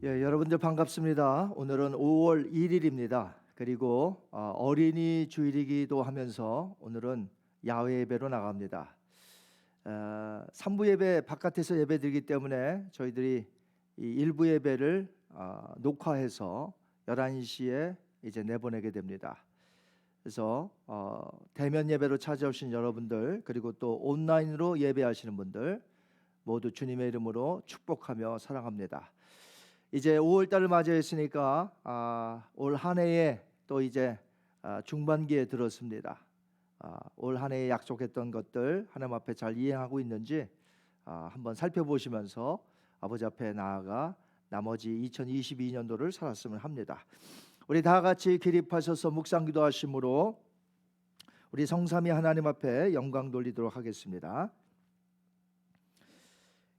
여러분들 반갑습니다. 오늘은 5월 1일입니다. 그리고 어린이 주일이기도 하면서 오늘은 야외 예배로 나갑니다. 3부 예배 바깥에서 예배 드리기 때문에 저희들이 이 일부 예배를 녹화해서 11시에 이제 내보내게 됩니다. 그래서 대면 예배로 찾아오신 여러분들, 그리고 또 온라인으로 예배하시는 분들 모두 주님의 이름으로 축복하며 사랑합니다. 이제 5월달을 맞이했으니까 올 한 해에 또 이제 중반기에 들었습니다. 올 한 해에 약속했던 것들 하나님 앞에 잘 이행하고 있는지 한번 살펴보시면서 아버지 앞에 나아가 나머지 2022년도를 살았으면 합니다. 우리 다 같이 기립하셔서 묵상기도 하심으로 우리 성삼위 하나님 앞에 영광 돌리도록 하겠습니다.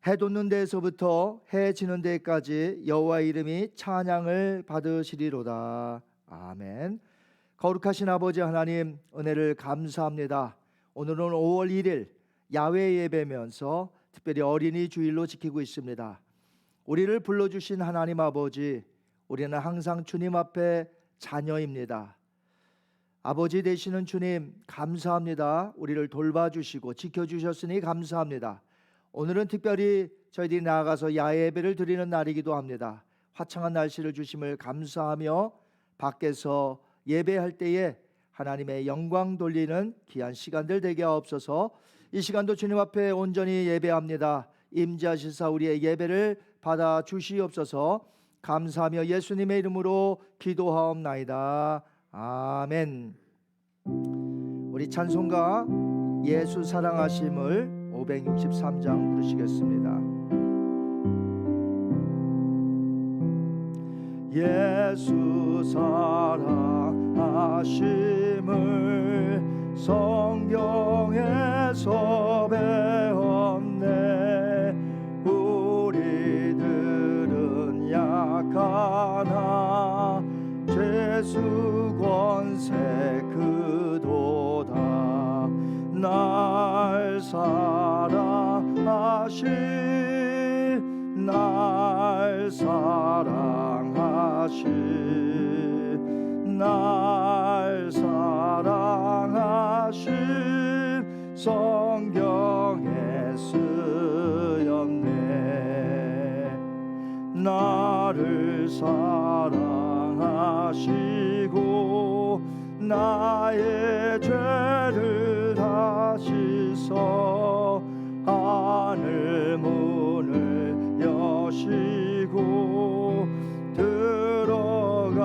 해 돋는 데에서부터 해 지는 데까지 여호와의 이름이 찬양을 받으시리로다. 아멘. 거룩하신 아버지 하나님, 은혜를 감사합니다. 오늘은 5월 1일 야외 예배면서 특별히 어린이 주일로 지키고 있습니다. 우리를 불러주신 하나님 아버지, 우리는 항상 주님 앞에 자녀입니다. 아버지 되시는 주님 감사합니다. 우리를 돌봐주시고 지켜주셨으니 감사합니다. 오늘은 특별히 저희들이 나아가서 야외 예배를 드리는 날이기도 합니다. 화창한 날씨를 주심을 감사하며 밖에서 예배할 때에 하나님의 영광 돌리는 귀한 시간들 되게 하옵소서. 이 시간도 주님 앞에 온전히 예배합니다. 임재하시사 우리의 예배를 받아 주시옵소서. 감사하며 예수님의 이름으로 기도하옵나이다. 아멘. 우리 찬송가 예수 사랑하심을 563장 부르시겠습니다. 예수 사랑하심을 성경에서 배웠네. 우리들은 약하나 죄수 권세 그도다. 날 사랑하신 날 사랑하신 날 사랑하신 성경에 쓰였네. 나를 사랑하시고 나의 죄를 다시서 하늘 문을 여시고 들어가게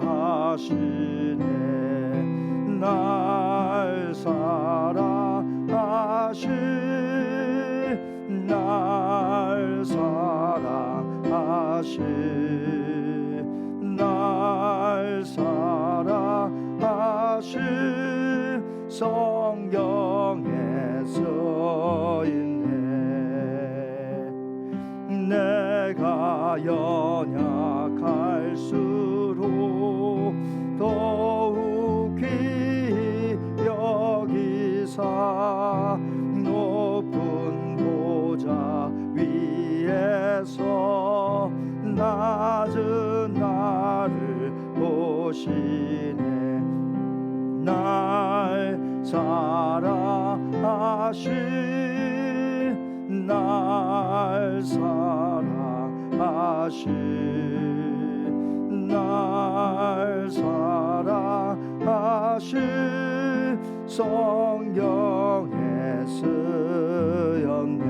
하시네. 날 사랑하신 날 사랑하신 날 사랑하신 성경에 써있네. 내가 연약할수록 더욱 귀히 여기사 높은 보좌 위에서 낮은 나를 보시네. 날 사랑하신 날 사랑하신 날 사랑하신 성경에 쓰였네.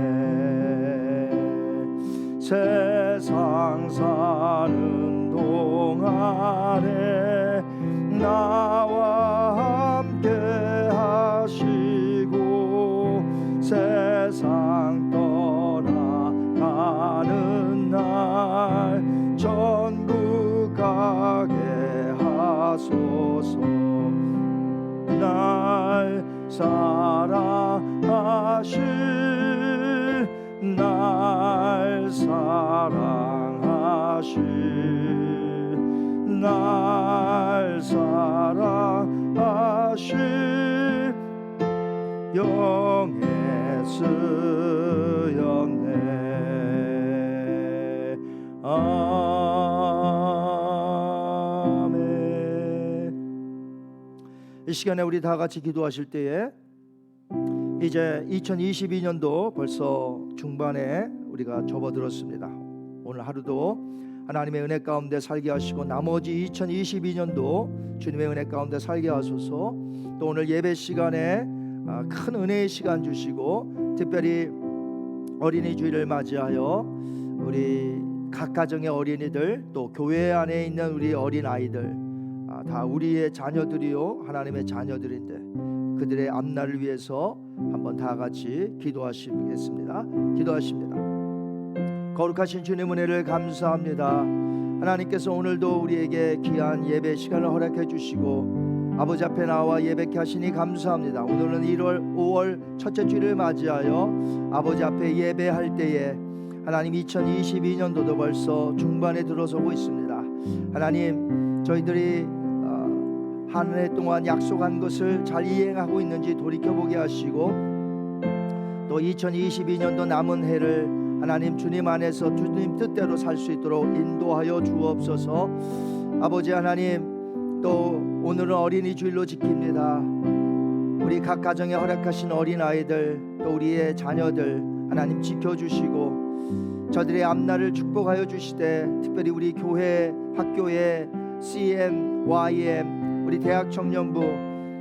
세상 사는 동안에 나와 함께 하시고 세상 떠나가는 날 천국 가게 하소서. 날 사랑하신 날 사랑하신 날 사랑하신 영에 쓰였네. 이 시간에 우리 다 같이 기도하실 때에 이제 2022년도 벌써 중반에 우리가 접어들었습니다. 오늘 하루도 하나님의 은혜 가운데 살게 하시고 나머지 2022년도 주님의 은혜 가운데 살게 하소서. 또 오늘 예배 시간에 큰 은혜의 시간 주시고 특별히 어린이 주일을 맞이하여 우리 각 가정의 어린이들 또 교회 안에 있는 우리 어린아이들 다 우리의 자녀들이요 하나님의 자녀들인데 그들의 앞날을 위해서 한번 다 같이 기도하시겠습니다. 기도하십니다. 거룩하신 주님 은혜를 감사합니다. 하나님께서 오늘도 우리에게 귀한 예배 시간을 허락해 주시고 아버지 앞에 나와 예배케 하시니 감사합니다. 오늘은 5월 첫째 주일을 맞이하여 아버지 앞에 예배할 때에 하나님 2022년도도 벌써 중반에 들어서고 있습니다. 하나님 저희들이 한 해 동안 약속한 것을 잘 이행하고 있는지 돌이켜보게 하시고 또 2022년도 남은 해를 하나님 주님 안에서 주님 뜻대로 살 수 있도록 인도하여 주옵소서. 아버지 하나님 또 오늘은 어린이 주일로 지킵니다. 우리 각 가정에 허락하신 어린아이들 또 우리의 자녀들 하나님 지켜주시고 저들의 앞날을 축복하여 주시되 특별히 우리 교회 학교의 CM, YM 우리 대학 청년부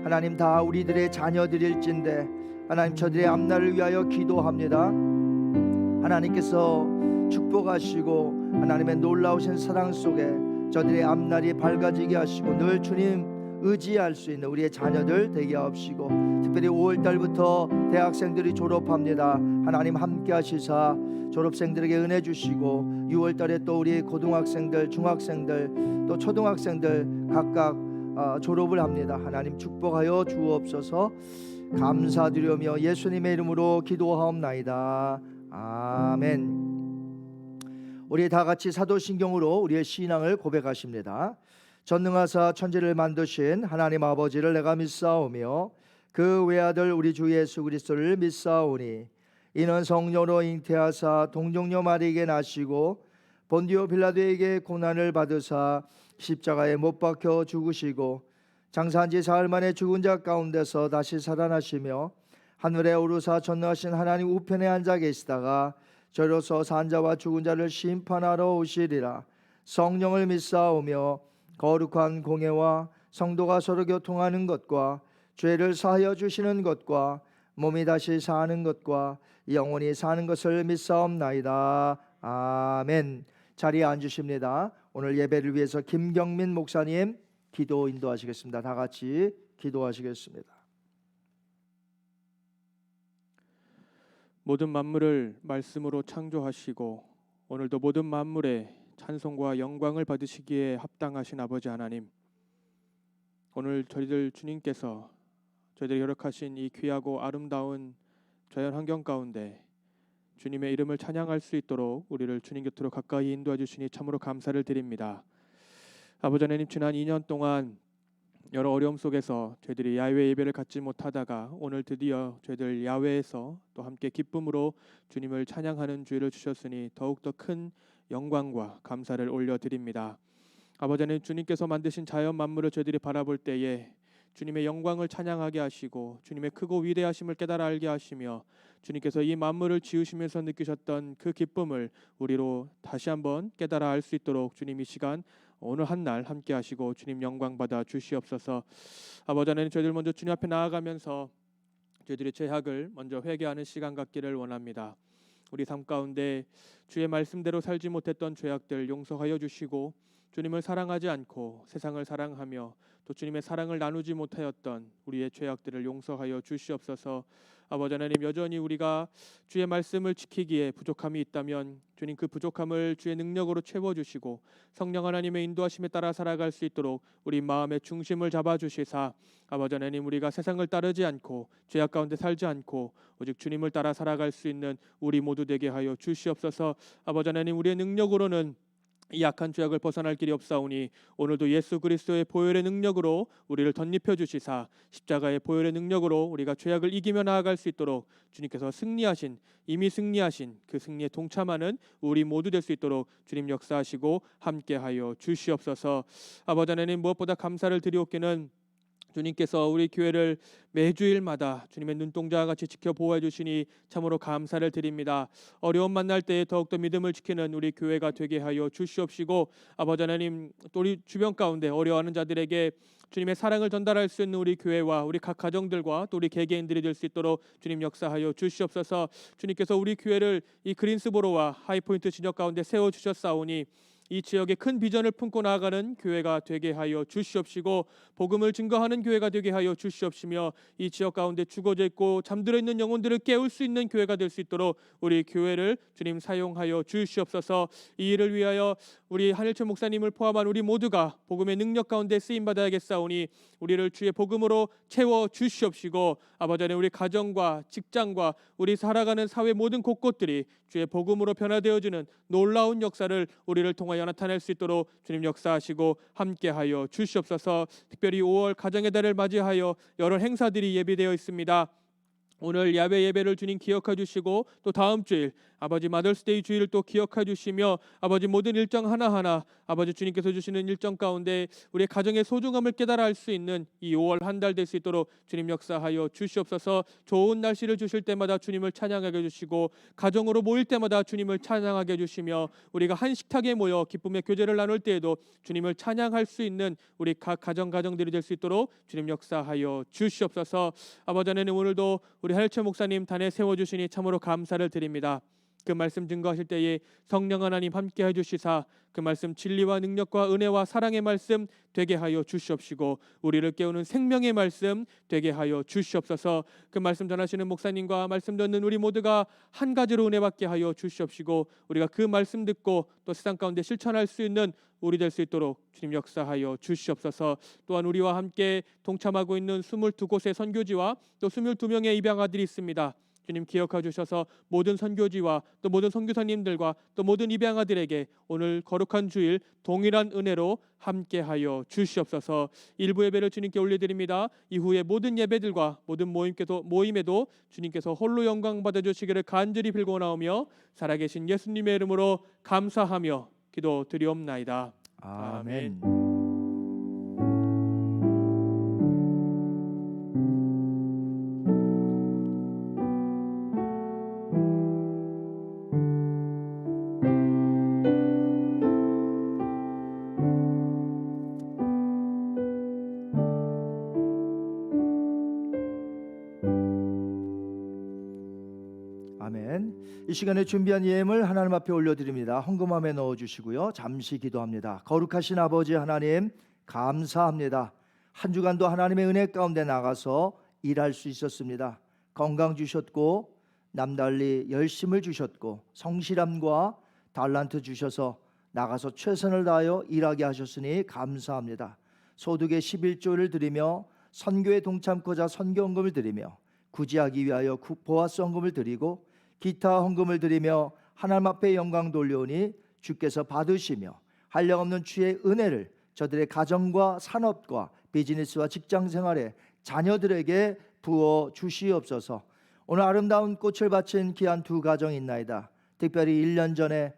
하나님 다 우리들의 자녀들일진데 하나님 저들의 앞날을 위하여 기도합니다. 하나님께서 축복하시고 하나님의 놀라우신 사랑 속에 저들의 앞날이 밝아지게 하시고 늘 주님 의지할 수 있는 우리의 자녀들 되게 하옵시고 특별히 5월달부터 대학생들이 졸업합니다. 하나님 함께 하시사 졸업생들에게 은혜 주시고 6월달에 또 우리 고등학생들 중학생들 또 초등학생들 각각 졸업을 합니다. 하나님 축복하여 주옵소서. 감사드리며 예수님의 이름으로 기도하옵나이다. 아멘. 우리 다 같이 사도신경으로 우리의 신앙을 고백하십니다. 전능하사 천지를 만드신 하나님 아버지를 내가 믿사오며 그 외아들 우리 주 예수 그리스도를 믿사오니 이는 성령으로 잉태하사 동정녀 마리에게 나시고 본디오 빌라도에게 고난을 받으사 십자가에 못 박혀 죽으시고 장사한 지 사흘 만에 죽은 자 가운데서 다시 살아나시며 하늘에 오르사 전능하신 하나님 우편에 앉아 계시다가 저로서 산 자와 죽은 자를 심판하러 오시리라. 성령을 믿사오며 거룩한 공예와 성도가 서로 교통하는 것과 죄를 사하여 주시는 것과 몸이 다시 사는 것과 영원히 사는 것을 믿사옵나이다. 아멘. 자리에 앉으십니다. 오늘 예배를 위해서 김경민 목사님 기도 인도하시겠습니다. 다 같이 기도하시겠습니다. 모든 만물을 말씀으로 창조하시고 오늘도 모든 만물에 찬송과 영광을 받으시기에 합당하신 아버지 하나님, 오늘 저희들 주님께서 저희들이 허락하신 이 귀하고 아름다운 자연 환경 가운데 주님의 이름을 찬양할 수 있도록 우리를 주님 곁으로 가까이 인도해 주시니 참으로 감사를 드립니다. 아버지 하나님, 지난 2년 동안 여러 어려움 속에서 저희들이 야외 예배를 갖지 못하다가 오늘 드디어 저희들 야외에서 또 함께 기쁨으로 주님을 찬양하는 주일을 주셨으니 더욱더 큰 영광과 감사를 올려드립니다. 아버지 하나님, 주님께서 만드신 자연 만물을 저희들이 바라볼 때에 주님의 영광을 찬양하게 하시고 주님의 크고 위대하심을 깨달아 알게 하시며 주님께서 이 만물을 지으시면서 느끼셨던 그 기쁨을 우리로 다시 한번 깨달아 알 수 있도록 주님 이 시간 오늘 한 날 함께 하시고 주님 영광 받아 주시옵소서. 아버지 하나님, 저희들 먼저 주님 앞에 나아가면서 저희들의 죄악을 먼저 회개하는 시간 갖기를 원합니다. 우리 삶 가운데 주의 말씀대로 살지 못했던 죄악들 용서하여 주시고 주님을 사랑하지 않고 세상을 사랑하며 또 주님의 사랑을 나누지 못하였던 우리의 죄악들을 용서하여 주시옵소서. 아버지 하나님, 여전히 우리가 주의 말씀을 지키기에 부족함이 있다면 주님 그 부족함을 주의 능력으로 채워주시고 성령 하나님의 인도하심에 따라 살아갈 수 있도록 우리 마음의 중심을 잡아주시사 아버지 하나님, 우리가 세상을 따르지 않고 죄악 가운데 살지 않고 오직 주님을 따라 살아갈 수 있는 우리 모두 되게 하여 주시옵소서. 아버지 하나님, 우리의 능력으로는 이 약한 죄악을 벗어날 길이 없사오니 오늘도 예수 그리스도의 보혈의 능력으로 우리를 덧입혀 주시사 십자가의 보혈의 능력으로 우리가 죄악을 이기며 나아갈 수 있도록 주님께서 이미 승리하신 그 승리에 동참하는 우리 모두 될 수 있도록 주님 역사하시고 함께하여 주시옵소서. 아버지 하나님, 무엇보다 감사를 드리옵기는 주님께서 우리 교회를 매주일마다 주님의 눈동자와 같이 지켜 보호해 주시니 참으로 감사를 드립니다. 어려움 만날 때에 더욱더 믿음을 지키는 우리 교회가 되게 하여 주시옵시고, 아버지 하나님, 또 우리 주변 가운데 어려워하는 자들에게 주님의 사랑을 전달할 수 있는 우리 교회와 우리 각 가정들과 또 우리 개개인들이 될 수 있도록 주님 역사하여 주시옵소서. 주님께서 우리 교회를 이 그린스보로와 하이포인트 지역 가운데 세워 주셨사오니 이 지역에 큰 비전을 품고 나아가는 교회가 되게 하여 주시옵시고, 복음을 증거하는 교회가 되게 하여 주시옵시며, 이 지역 가운데 죽어져 있고 잠들어 있는 영혼들을 깨울 수 있는 교회가 될 수 있도록 우리 교회를 주님 사용하여 주시옵소서. 이 일을 위하여 우리 한일철 목사님을 포함한 우리 모두가 복음의 능력 가운데 쓰임 받아야겠사오니 우리를 주의 복음으로 채워 주시옵시고, 아버지 하나님, 우리 가정과 직장과 우리 살아가는 사회 모든 곳곳들이 주의 복음으로 변화되어지는 놀라운 역사를 우리를 통하여 나타낼 수 있도록 주님 역사하시고 함께하여 주시옵소서. 특별히 5월 가정의 달을 맞이하여 여러 행사들이 예비되어 있습니다. 오늘 야외 예배를 주님 기억해 주시고, 또 다음 주일 아버지 마더스데이 주일을 또 기억해 주시며, 아버지 모든 일정 하나하나 아버지 주님께서 주시는 일정 가운데 우리 가정의 소중함을 깨달아 알 수 있는 이 5월 한 달 될 수 있도록 주님 역사하여 주시옵소서. 좋은 날씨를 주실 때마다 주님을 찬양하게 해주시고, 가정으로 모일 때마다 주님을 찬양하게 해주시며, 우리가 한 식탁에 모여 기쁨의 교제를 나눌 때에도 주님을 찬양할 수 있는 우리 각 가정들이 될 수 있도록 주님 역사하여 주시옵소서. 아버지 하나님, 오늘도 우리 한일철 목사님 단에 세워주시니 참으로 감사를 드립니다. 그 말씀 증거하실 때에 성령 하나님 함께 해주시사 그 말씀 진리와 능력과 은혜와 사랑의 말씀 되게 하여 주시옵시고, 우리를 깨우는 생명의 말씀 되게 하여 주시옵소서. 그 말씀 전하시는 목사님과 말씀 듣는 우리 모두가 한 가지로 은혜 받게 하여 주시옵시고, 우리가 그 말씀 듣고 또 세상 가운데 실천할 수 있는 우리 될 수 있도록 주님 역사하여 주시옵소서. 또한 우리와 함께 동참하고 있는 22곳의 선교지와 또 22명의 입양아들이 있습니다. 주님 기억해 주셔서 모든 선교지와 또 모든 선교사님들과 또 모든 입양아들에게 오늘 거룩한 주일 동일한 은혜로 함께하여 주시옵소서. 일부 예배를 주님께 올려드립니다. 이후에 모든 예배들과 모든 모임에도 주님께서 홀로 영광 받아주시기를 간절히 빌고나오며 살아계신 예수님의 이름으로 감사하며 기도드리옵나이다. 아멘. 아멘. 이 시간에 준비한 예물 하나님 앞에 올려드립니다. 헌금함에 넣어주시고요. 잠시 기도합니다. 거룩하신 아버지 하나님, 감사합니다. 한 주간도 하나님의 은혜 가운데 나가서 일할 수 있었습니다. 건강 주셨고 남달리 열심을 주셨고 성실함과 달란트 주셔서 나가서 최선을 다하여 일하게 하셨으니 감사합니다. 소득의 11조를 드리며 선교에 동참코자 선교헌금을 드리며 구제하기 위하여 보아스 헌금을 드리고 기타 헌금을 드리며 하나님 앞에 영광 돌려오니 주께서 받으시며 한량없는 주의 은혜를 저들의 가정과 산업과 비즈니스와 직장 생활에 자녀들에게 부어 주시옵소서. 오늘 아름다운 꽃을 바친 귀한 두 가정이 있나이다. 특별히 1년 전에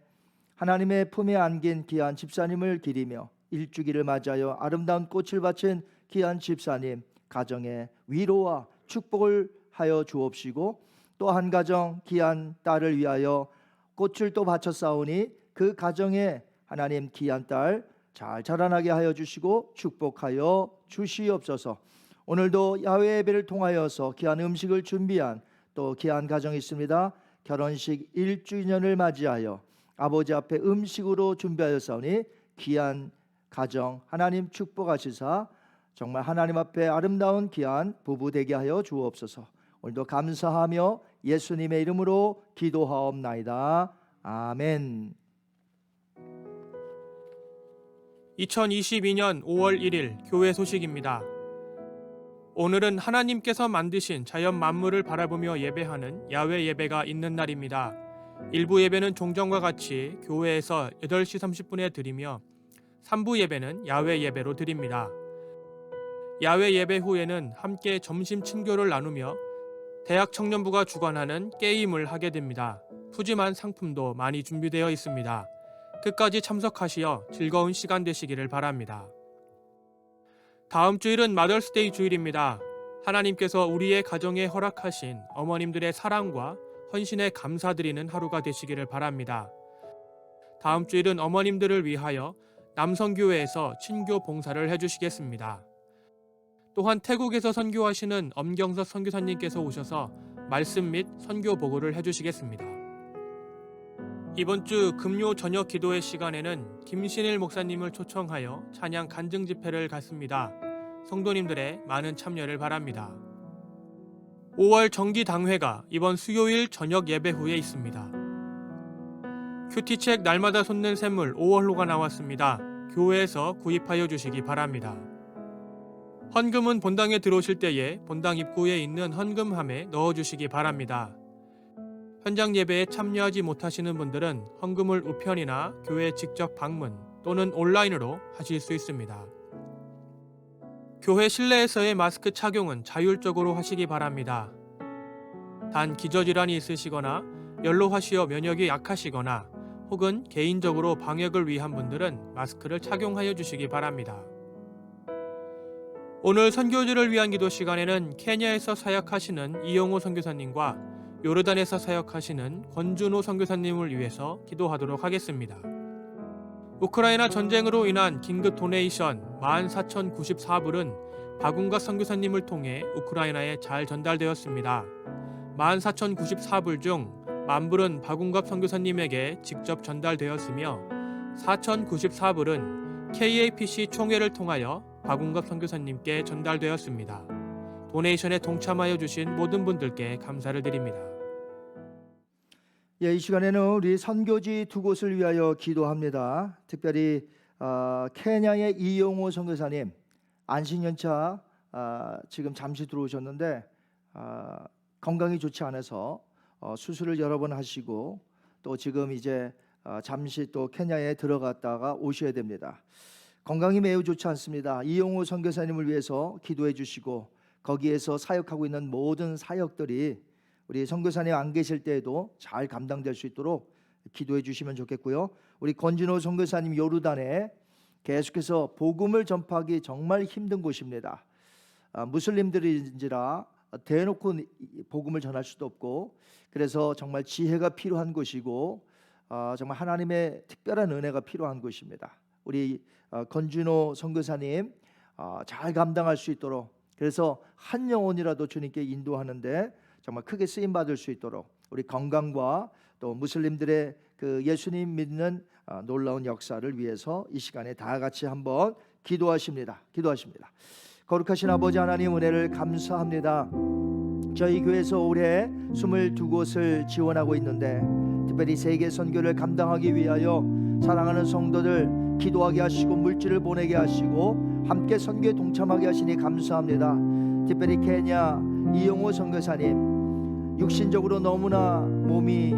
하나님의 품에 안긴 귀한 집사님을 기리며 일주기를 맞이하여 아름다운 꽃을 바친 귀한 집사님 가정에 위로와 축복을 하여 주옵시고, 또 한 가정 귀한 딸을 위하여 꽃을 또 바쳤사오니 그 가정에 하나님 귀한 딸 잘 자라나게 하여 주시고 축복하여 주시옵소서. 오늘도 야외 예배를 통하여서 귀한 음식을 준비한 또 귀한 가정이 있습니다. 결혼식 1주년을 맞이하여 아버지 앞에 음식으로 준비하였사오니 귀한 가정 하나님 축복하시사 정말 하나님 앞에 아름다운 귀한 부부 되게 하여 주옵소서. 오늘도 감사하며 예수님의 이름으로 기도하옵나이다. 아멘. 2022년 5월 1일 교회 소식입니다. 오늘은 하나님께서 만드신 자연 만물을 바라보며 예배하는 야외 예배가 있는 날입니다. 일부 예배는 종전과 같이 교회에서 8시 30분에 드리며 3부 예배는 야외 예배로 드립니다. 야외 예배 후에는 함께 점심 친교를 나누며 대학 청년부가 주관하는 게임을 하게 됩니다. 푸짐한 상품도 많이 준비되어 있습니다. 끝까지 참석하시어 즐거운 시간 되시기를 바랍니다. 다음 주일은 마더스데이 주일입니다. 하나님께서 우리의 가정에 허락하신 어머님들의 사랑과 헌신에 감사드리는 하루가 되시기를 바랍니다. 다음 주일은 어머님들을 위하여 남성교회에서 친교 봉사를 해주시겠습니다. 또한 태국에서 선교하시는 엄경석 선교사님께서 오셔서 말씀 및 선교 보고를 해주시겠습니다. 이번 주 금요 저녁 기도회 시간에는 김신일 목사님을 초청하여 찬양 간증 집회를 갖습니다. 성도님들의 많은 참여를 바랍니다. 5월 정기 당회가 이번 수요일 저녁 예배 후에 있습니다. 큐티책 날마다 솟는 샘물 5월호가 나왔습니다. 교회에서 구입하여 주시기 바랍니다. 헌금은 본당에 들어오실 때에 본당 입구에 있는 헌금함에 넣어주시기 바랍니다. 현장 예배에 참여하지 못하시는 분들은 헌금을 우편이나 교회 직접 방문 또는 온라인으로 하실 수 있습니다. 교회 실내에서의 마스크 착용은 자율적으로 하시기 바랍니다. 단 기저질환이 있으시거나 연로하시어 면역이 약하시거나 혹은 개인적으로 방역을 위한 분들은 마스크를 착용하여 주시기 바랍니다. 오늘 선교지를 위한 기도 시간에는 케냐에서 사역하시는 이용호 선교사님과 요르단에서 사역하시는 권준호 선교사님을 위해서 기도하도록 하겠습니다. 우크라이나 전쟁으로 인한 긴급 도네이션 14,094불은 박운갑 선교사님을 통해 우크라이나에 잘 전달되었습니다. 14,094불 중 10,000불은 박운갑 선교사님에게 직접 전달되었으며 4,094불은 KAPC 총회를 통하여 박운갑 선교사님께 전달되었습니다. 도네이션에 동참하여 주신 모든 분들께 감사를 드립니다. 이 시간에는 우리 선교지 두 곳을 위하여 기도합니다. 특별히 케냐의 이용호 선교사님 안식년차 지금 잠시 들어오셨는데 건강이 좋지 않아서 수술을 여러 번 하시고 또 지금 이제 잠시 또 케냐에 들어갔다가 오셔야 됩니다. 건강이 매우 좋지 않습니다. 이용호 선교사님을 위해서 기도해 주시고 거기에서 사역하고 있는 모든 사역들이 우리 선교사님 안 계실 때에도 잘 감당될 수 있도록 기도해 주시면 좋겠고요. 우리 권진호 선교사님 요르단에 계속해서 복음을 전파하기 정말 힘든 곳입니다. 무슬림들인지라 대놓고 복음을 전할 수도 없고 그래서 정말 지혜가 필요한 곳이고 정말 하나님의 특별한 은혜가 필요한 곳입니다. 우리 권준호 선교사님 잘 감당할 수 있도록 그래서 한 영혼이라도 주님께 인도하는데 정말 크게 쓰임 받을 수 있도록 우리 건강과 또 무슬림들의 그 예수님 믿는 놀라운 역사를 위해서 이 시간에 다 같이 한번 기도하십니다. 거룩하신 아버지 하나님 은혜를 감사합니다. 저희 교회에서 올해 22곳을 지원하고 있는데 특별히 세계 선교를 감당하기 위하여 사랑하는 성도들 기도하게 하시고 물질을 보내게 하시고 함께 선교에 동참하게 하시니 감사합니다. 특별히 케냐 이용호 선교사님 육신적으로 너무나 몸이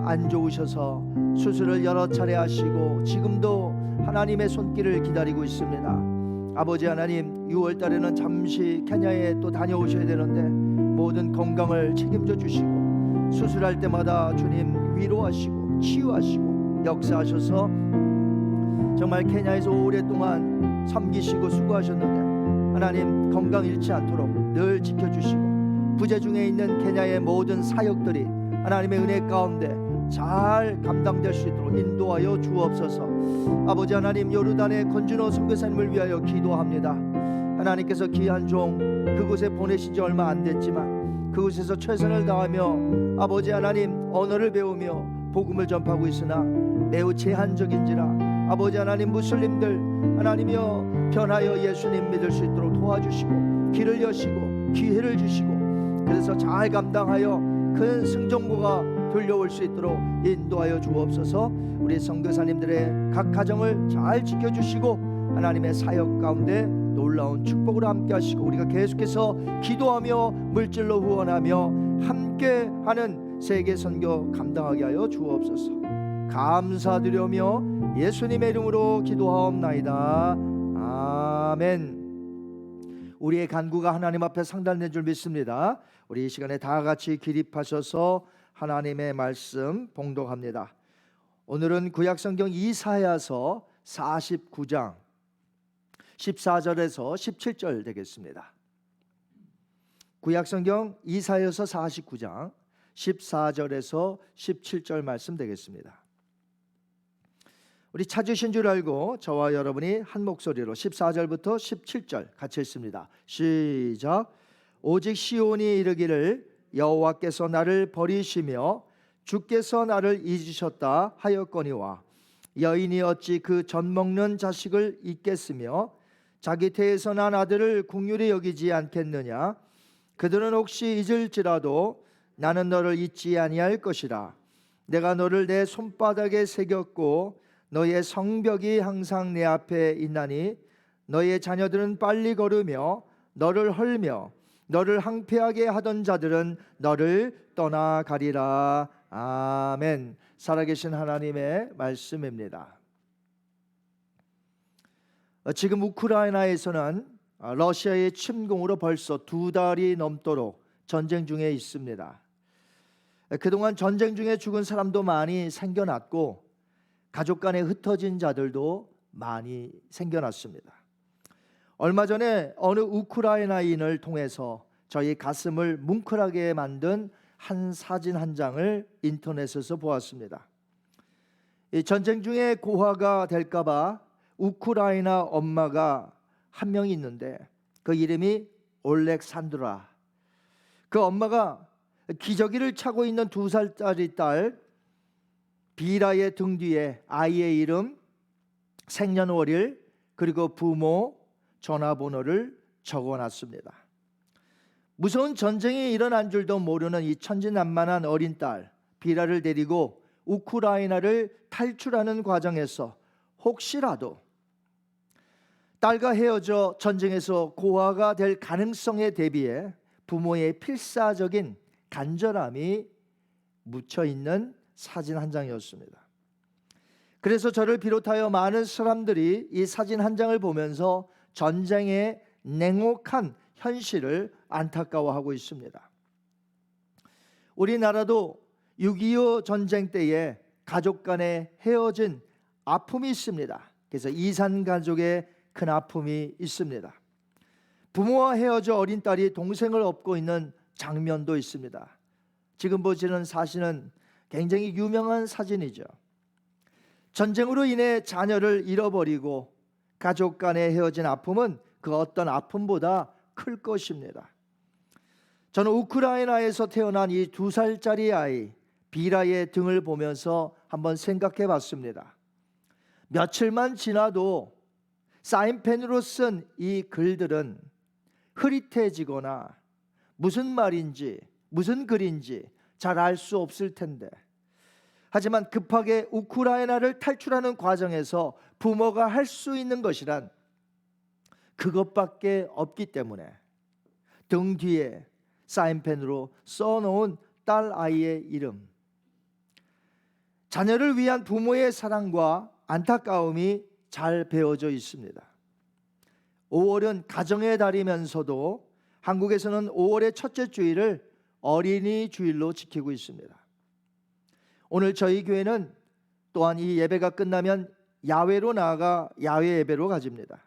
안 좋으셔서 수술을 여러 차례 하시고 지금도 하나님의 손길을 기다리고 있습니다. 아버지 하나님 6월 달에는 잠시 케냐에 또 다녀오셔야 되는데 모든 건강을 책임져 주시고 수술할 때마다 주님 위로하시고 치유하시고 역사하셔서 정말 케냐에서 오랫동안 섬기시고 수고하셨는데 하나님 건강 잃지 않도록 늘 지켜주시고 부재 중에 있는 케냐의 모든 사역들이 하나님의 은혜 가운데 잘 감당될 수 있도록 인도하여 주옵소서. 아버지 하나님 요르단의 권준호 선교사님을 위하여 기도합니다. 하나님께서 귀한 종 그곳에 보내신 지 얼마 안 됐지만 그곳에서 최선을 다하며 아버지 하나님 언어를 배우며 복음을 전파하고 있으나 매우 제한적인지라 아버지 하나님 무슬림들 하나님이여 변하여 예수님 믿을 수 있도록 도와주시고 길을 여시고 기회를 주시고 그래서 잘 감당하여 큰 승전고가 들려올 수 있도록 인도하여 주옵소서. 우리 선교사님들의 각 가정을 잘 지켜주시고 하나님의 사역 가운데 놀라운 축복으로 함께 하시고 우리가 계속해서 기도하며 물질로 후원하며 함께하는 세계 선교 감당하게 하여 주옵소서. 감사드리며 예수님의 이름으로 기도하옵나이다. 아멘. 우리의 간구가 하나님 앞에 상달된 줄 믿습니다. 우리 이 시간에 다 같이 기립하셔서 하나님의 말씀 봉독합니다. 오늘은 구약성경 이사야서 49장 14절에서 17절 되겠습니다. 구약성경 이사야서 49장 14절에서 17절 말씀 되겠습니다. 우리 찾으신 줄 알고 저와 여러분이 한 목소리로 14절부터 17절 같이 읽습니다. 시작. 오직 시온이 이르기를 여호와께서 나를 버리시며 주께서 나를 잊으셨다 하였거니와 여인이 어찌 그 젖먹는 자식을 잊겠으며 자기 태에서 난 아들을 긍휼히 여기지 않겠느냐. 그들은 혹시 잊을지라도 나는 너를 잊지 아니할 것이라. 내가 너를 내 손바닥에 새겼고 너의 성벽이 항상 내 앞에 있나니 너의 자녀들은 빨리 걸으며 너를 헐며 너를 항폐하게 하던 자들은 너를 떠나가리라. 아멘. 살아계신 하나님의 말씀입니다. 지금 우크라이나에서는 러시아의 침공으로 벌써 2달이 넘도록 전쟁 중에 있습니다. 그동안 전쟁 중에 죽은 사람도 많이 생겨났고 가족 간에 흩어진 자들도 많이 생겨났습니다. 얼마 전에 어느 우크라이나인을 통해서 저희 가슴을 뭉클하게 만든 한 사진 한 장을 인터넷에서 보았습니다. 이 전쟁 중에 고아가 될까 봐 우크라이나 엄마가 한 명이 있는데 그 이름이 올렉산드라. 그 엄마가 기저귀를 차고 있는 2살짜리 딸 비라의 등 뒤에 아이의 이름, 생년월일, 그리고 부모 전화번호를 적어놨습니다. 무서운 전쟁이 일어난 줄도 모르는 이 천진난만한 어린 딸 비라를 데리고 우크라이나를 탈출하는 과정에서 혹시라도 딸과 헤어져 전쟁에서 고아가 될 가능성에 대비해 부모의 필사적인 간절함이 묻혀있는 사진 한 장이었습니다. 그래서 저를 비롯하여 많은 사람들이 이 사진 한 장을 보면서 전쟁의 냉혹한 현실을 안타까워하고 있습니다. 우리나라도 6.25 전쟁 때에 가족 간에 헤어진 아픔이 있습니다. 그래서 이산 가족의 큰 아픔이 있습니다. 부모와 헤어져 어린 딸이 동생을 업고 있는 장면도 있습니다. 지금 보시는 사진은 굉장히 유명한 사진이죠. 전쟁으로 인해 자녀를 잃어버리고 가족 간에 헤어진 아픔은 그 어떤 아픔보다 클 것입니다. 저는 우크라이나에서 태어난 이 2살짜리 아이 비라의 등을 보면서 한번 생각해 봤습니다. 며칠만 지나도 사인펜으로 쓴 이 글들은 흐릿해지거나 무슨 말인지 무슨 글인지 잘 알 수 없을 텐데, 하지만 급하게 우크라이나를 탈출하는 과정에서 부모가 할 수 있는 것이란 그것밖에 없기 때문에 등 뒤에 사인펜으로 써놓은 딸 아이의 이름, 자녀를 위한 부모의 사랑과 안타까움이 잘 배어져 있습니다. 5월은 가정의 달이면서도 한국에서는 5월의 첫째 주일을 어린이 주일로 지키고 있습니다. 오늘 저희 교회는 또한 이 예배가 끝나면 야외로 나아가 야외 예배로 가집니다.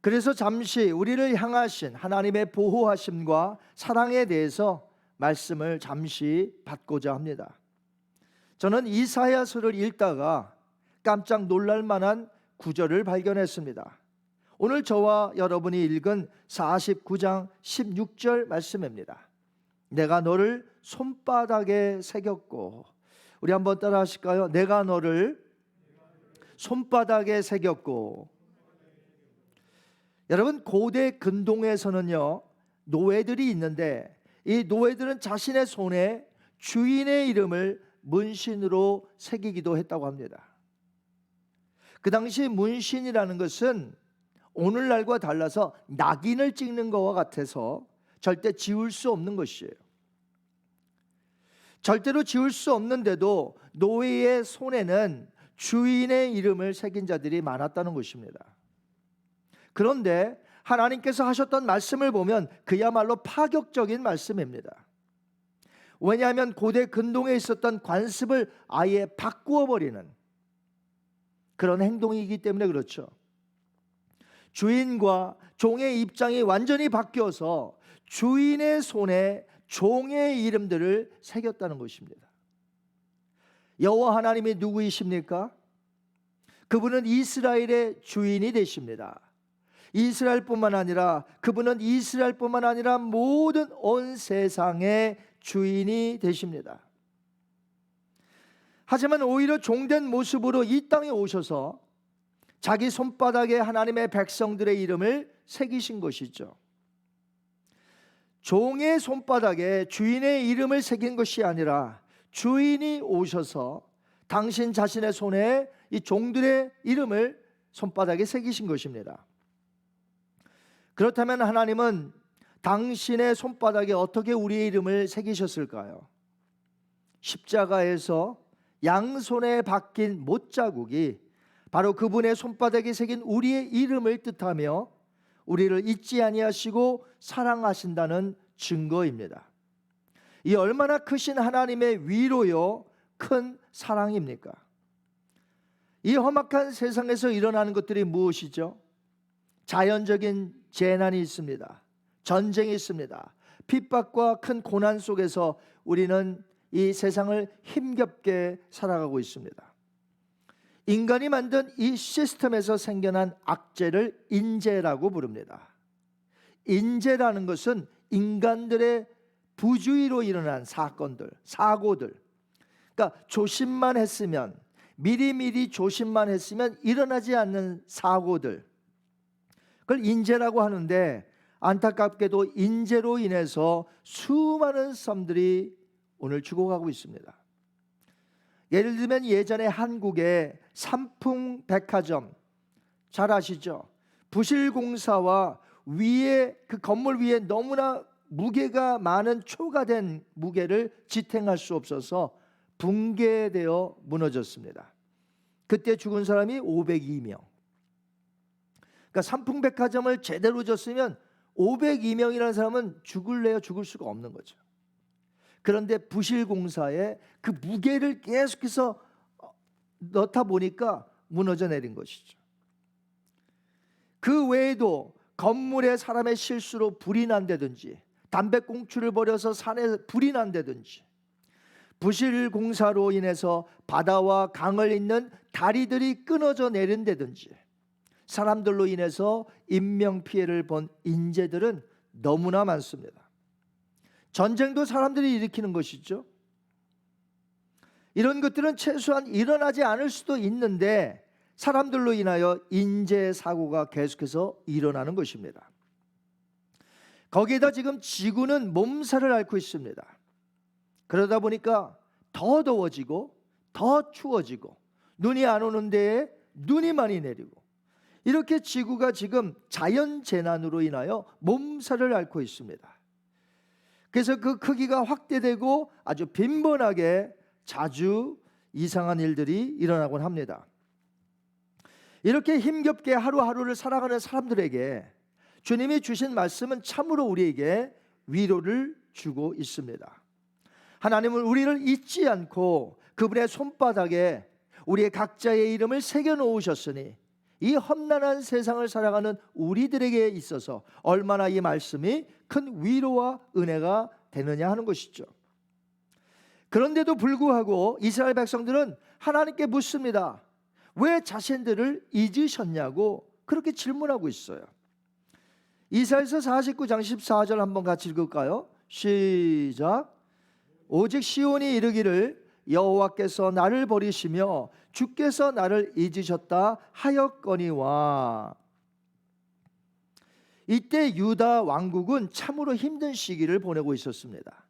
그래서 잠시 우리를 향하신 하나님의 보호하심과 사랑에 대해서 말씀을 잠시 받고자 합니다. 저는 이사야서를 읽다가 깜짝 놀랄 만한 구절을 발견했습니다. 오늘 저와 여러분이 읽은 49장 16절 말씀입니다. 내가 너를 손바닥에 새겼고, 우리 한번 따라 하실까요? 내가 너를 손바닥에 새겼고. 여러분, 고대 근동에서는요 노예들이 있는데 이 노예들은 자신의 손에 주인의 이름을 문신으로 새기기도 했다고 합니다. 그 당시 문신이라는 것은 오늘날과 달라서 낙인을 찍는 것과 같아서 절대 지울 수 없는 것이에요. 절대로 지울 수 없는데도 노예의 손에는 주인의 이름을 새긴 자들이 많았다는 것입니다. 그런데 하나님께서 하셨던 말씀을 보면 그야말로 파격적인 말씀입니다. 왜냐하면 고대 근동에 있었던 관습을 아예 바꾸어 버리는 그런 행동이기 때문에 그렇죠. 주인과 종의 입장이 완전히 바뀌어서 주인의 손에 종의 이름들을 새겼다는 것입니다. 여호와 하나님이 누구이십니까? 그분은 이스라엘의 주인이 되십니다. 그분은 이스라엘뿐만 아니라 모든 온 세상의 주인이 되십니다. 하지만 오히려 종된 모습으로 이 땅에 오셔서 자기 손바닥에 하나님의 백성들의 이름을 새기신 것이죠. 종의 손바닥에 주인의 이름을 새긴 것이 아니라 주인이 오셔서 당신 자신의 손에 이 종들의 이름을 손바닥에 새기신 것입니다. 그렇다면 하나님은 당신의 손바닥에 어떻게 우리의 이름을 새기셨을까요? 십자가에서 양손에 박힌 못자국이 바로 그분의 손바닥에 새긴 우리의 이름을 뜻하며 우리를 잊지 아니하시고 사랑하신다는 증거입니다. 이 얼마나 크신 하나님의 위로요 큰 사랑입니까? 이 험악한 세상에서 일어나는 것들이 무엇이죠? 자연적인 재난이 있습니다. 전쟁이 있습니다. 핍박과 큰 고난 속에서 우리는 이 세상을 힘겹게 살아가고 있습니다. 인간이 만든 이 시스템에서 생겨난 악재를 인재라고 부릅니다. 인재라는 것은 인간들의 부주의로 일어난 사건들, 사고들, 그러니까 조심만 했으면, 미리미리 조심만 했으면 일어나지 않는 사고들, 그걸 인재라고 하는데, 안타깝게도 인재로 인해서 수많은 사람들이 오늘 죽어가고 있습니다. 예를 들면 예전에 한국의 삼풍백화점 잘 아시죠? 부실공사와 위에 그 건물 위에 너무나 무게가 많은 초과된 무게를 지탱할 수 없어서 붕괴되어 무너졌습니다. 그때 죽은 사람이 502명. 그러니까 삼풍백화점을 제대로 졌으면 502명이라는 사람은 죽을래야 죽을 수가 없는 거죠. 그런데 부실공사에 그 무게를 계속해서 넣다 보니까 무너져 내린 것이죠. 그 외에도 건물에 사람의 실수로 불이 난다든지, 담배꽁초를 버려서 산에 불이 난다든지, 부실공사로 인해서 바다와 강을 잇는 다리들이 끊어져 내린다든지, 사람들로 인해서 인명피해를 본 인재들은 너무나 많습니다. 전쟁도 사람들이 일으키는 것이죠. 이런 것들은 최소한 일어나지 않을 수도 있는데 사람들로 인하여 인재 사고가 계속해서 일어나는 것입니다. 거기에다 지금 지구는 몸살을 앓고 있습니다. 그러다 보니까 더 더워지고 더 추워지고 눈이 안 오는 데에 눈이 많이 내리고, 이렇게 지구가 지금 자연재난으로 인하여 몸살을 앓고 있습니다. 그래서 그 크기가 확대되고 아주 빈번하게 자주 이상한 일들이 일어나곤 합니다. 이렇게 힘겹게 하루하루를 살아가는 사람들에게 주님이 주신 말씀은 참으로 우리에게 위로를 주고 있습니다. 하나님은 우리를 잊지 않고 그분의 손바닥에 우리의 각자의 이름을 새겨 놓으셨으니 이 험난한 세상을 살아가는 우리들에게 있어서 얼마나 이 말씀이 큰 위로와 은혜가 되느냐 하는 것이죠. 그런데도 불구하고 이스라엘 백성들은 하나님께 묻습니다. 왜 자신들을 잊으셨냐고 그렇게 질문하고 있어요. 이사야서 49장 14절 한번 같이 읽을까요? 시작. 오직 시온이 이르기를 여호와께서 나를 버리시며 주께서 나를 잊으셨다 하였거니와. 이때 유다 왕국은 참으로 힘든 시기를 보내고 있었습니다.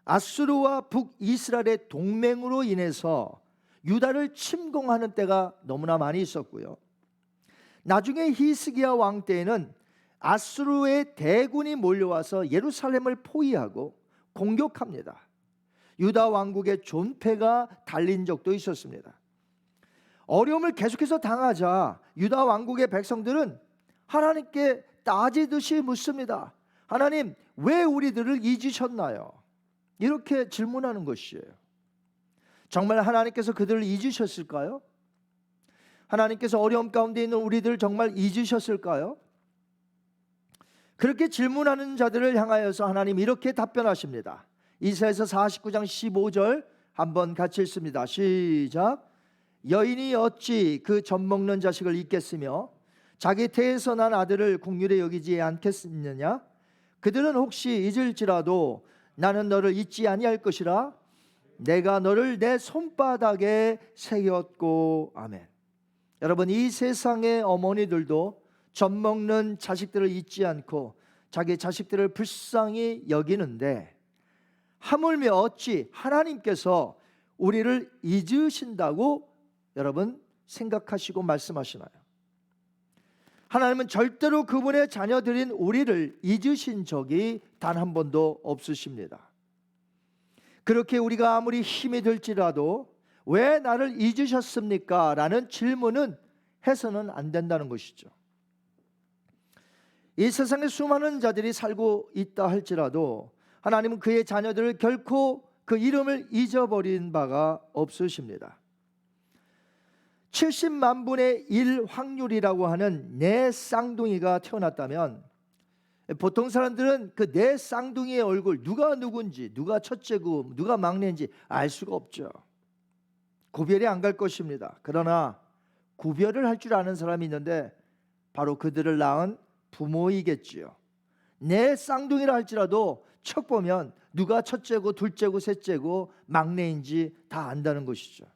아수르와 북이스라엘의 동맹으로 인해서 유다를 침공하는 때가 너무나 많이 있었고요. 나중에 히스기야 왕 때에는 아수르의 대군이 몰려와서 예루살렘을 포위하고 공격합니다. 유다 왕국의 존폐가 달린 적도 있었습니다. 어려움을 계속해서 당하자 유다 왕국의 백성들은 하나님께 따지듯이 묻습니다. 하나님, 왜 우리들을 잊으셨나요? 이렇게 질문하는 것이에요. 정말 하나님께서 그들을 잊으셨을까요? 하나님께서 어려움 가운데 있는 우리들을 정말 잊으셨을까요? 그렇게 질문하는 자들을 향하여서 하나님 이렇게 답변하십니다. 이사야서 49장 15절 한번 같이 읽습니다. 시작. 여인이 어찌 그 젖먹는 자식을 잊겠으며 자기 태에서 난 아들을 긍휼히 여기지 않겠느냐? 그들은 혹시 잊을지라도 나는 너를 잊지 아니할 것이라. 내가 너를 내 손바닥에 새겼고. 아멘. 여러분, 이 세상의 어머니들도 젖먹는 자식들을 잊지 않고 자기 자식들을 불쌍히 여기는데, 하물며 어찌 하나님께서 우리를 잊으신다고 여러분 생각하시고 말씀하시나요? 하나님은 절대로 그분의 자녀들인 우리를 잊으신 적이 단 한 번도 없으십니다. 그렇게 우리가 아무리 힘이 들지라도 왜 나를 잊으셨습니까? 라는 질문은 해서는 안 된다는 것이죠. 이 세상에 수많은 자들이 살고 있다 할지라도 하나님은 그의 자녀들을 결코 그 이름을 잊어버린 바가 없으십니다. 70만 분의 1 확률이라고 하는 네 쌍둥이가 태어났다면 보통 사람들은 그 네 쌍둥이의 얼굴, 누가 누군지, 누가 첫째고 누가 막내인지 알 수가 없죠. 구별이 안 갈 것입니다. 그러나 구별을 할 줄 아는 사람이 있는데 바로 그들을 낳은 부모이겠지요. 내 쌍둥이라 할지라도 척 보면 누가 첫째고 둘째고 셋째고 막내인지 다 안다는 것이죠.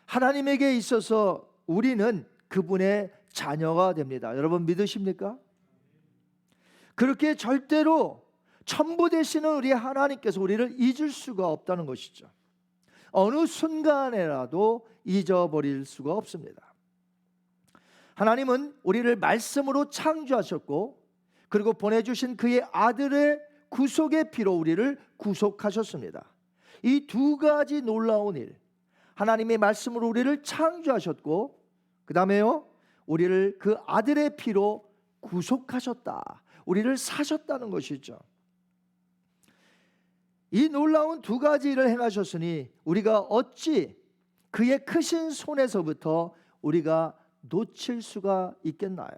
하나님에게 있어서 우리는 그분의 자녀가 됩니다. 여러분 믿으십니까? 그렇게 절대로 전부 되시는 우리 하나님께서 우리를 잊을 수가 없다는 것이죠. 어느 순간에라도 잊어버릴 수가 없습니다. 하나님은 우리를 말씀으로 창조하셨고 그리고 보내주신 그의 아들의 구속의 피로 우리를 구속하셨습니다. 이 두 가지 놀라운 일, 하나님의 말씀으로 우리를 창조하셨고 그 다음에요, 우리를 그 아들의 피로 구속하셨다, 우리를 사셨다는 것이죠. 이 놀라운 두 가지 일을 행하셨으니 우리가 어찌 그의 크신 손에서부터 우리가 놓칠 수가 있겠나요?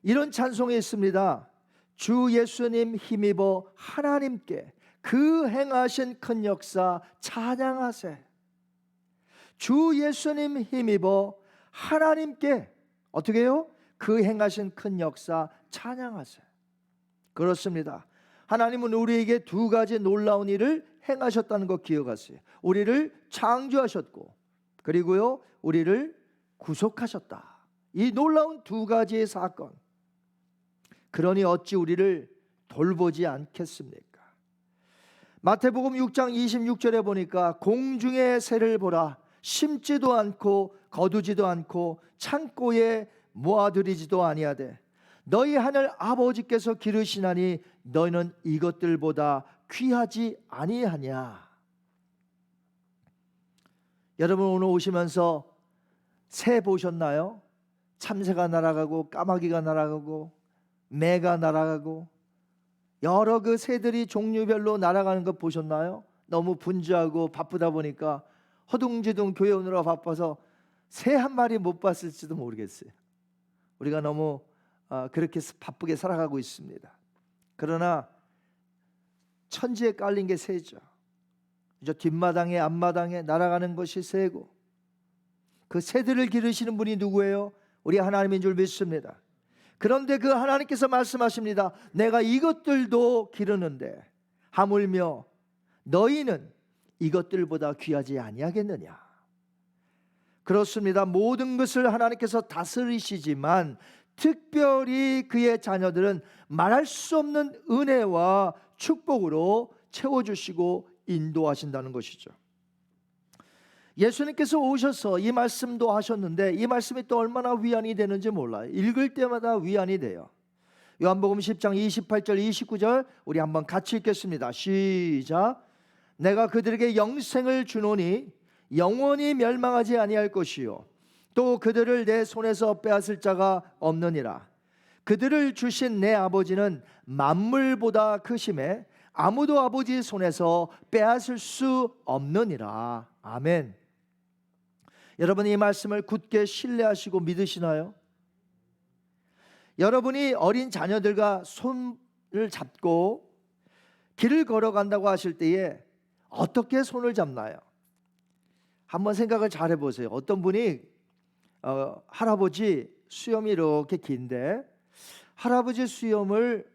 이런 찬송이 있습니다. 주 예수님 힘입어 하나님께 그 행하신 큰 역사 찬양하세. 주 예수님 힘입어 하나님께 어떻게 해요? 그 행하신 큰 역사 찬양하세. 그렇습니다. 하나님은 우리에게 두 가지 놀라운 일을 행하셨다는 것 기억하세요. 우리를 창조하셨고 그리고요 우리를 구속하셨다. 이 놀라운 두 가지의 사건, 그러니 어찌 우리를 돌보지 않겠습니까? 마태복음 6장 26절에 보니까 공중의 새를 보라, 심지도 않고 거두지도 않고 창고에 모아들이지도 아니하되 너희 하늘 아버지께서 기르시나니 너희는 이것들보다 귀하지 아니하냐. 여러분 오늘 오시면서 새 보셨나요? 참새가 날아가고 까마귀가 날아가고 매가 날아가고 여러 그 새들이 종류별로 날아가는 것 보셨나요? 너무 분주하고 바쁘다 보니까 허둥지둥 교회 오느라 바빠서 새 한 마리 못 봤을지도 모르겠어요. 우리가 너무 그렇게 바쁘게 살아가고 있습니다. 그러나 천지에 깔린 게 새죠. 저 뒷마당에 앞마당에 날아가는 것이 새고, 그 새들을 기르시는 분이 누구예요? 우리 하나님인 줄 믿습니다. 그런데 그 하나님께서 말씀하십니다. 내가 이것들도 기르는데 하물며 너희는 이것들보다 귀하지 아니하겠느냐. 그렇습니다. 모든 것을 하나님께서 다스리시지만 특별히 그의 자녀들은 말할 수 없는 은혜와 축복으로 채워주시고 인도하신다는 것이죠. 예수님께서 오셔서 이 말씀도 하셨는데 이 말씀이 또 얼마나 위안이 되는지 몰라요. 읽을 때마다 위안이 돼요. 요한복음 10장 28절 29절 우리 한번 같이 읽겠습니다. 시작. 내가 그들에게 영생을 주노니 영원히 멸망하지 아니할 것이요 또 그들을 내 손에서 빼앗을 자가 없느니라. 그들을 주신 내 아버지는 만물보다 크심에 아무도 아버지 손에서 빼앗을 수 없느니라. 아멘. 여러분 이 말씀을 굳게 신뢰하시고 믿으시나요? 여러분이 어린 자녀들과 손을 잡고 길을 걸어간다고 하실 때에 어떻게 손을 잡나요? 한번 생각을 잘 해보세요. 어떤 분이 할아버지 수염이 이렇게 긴데 할아버지 수염을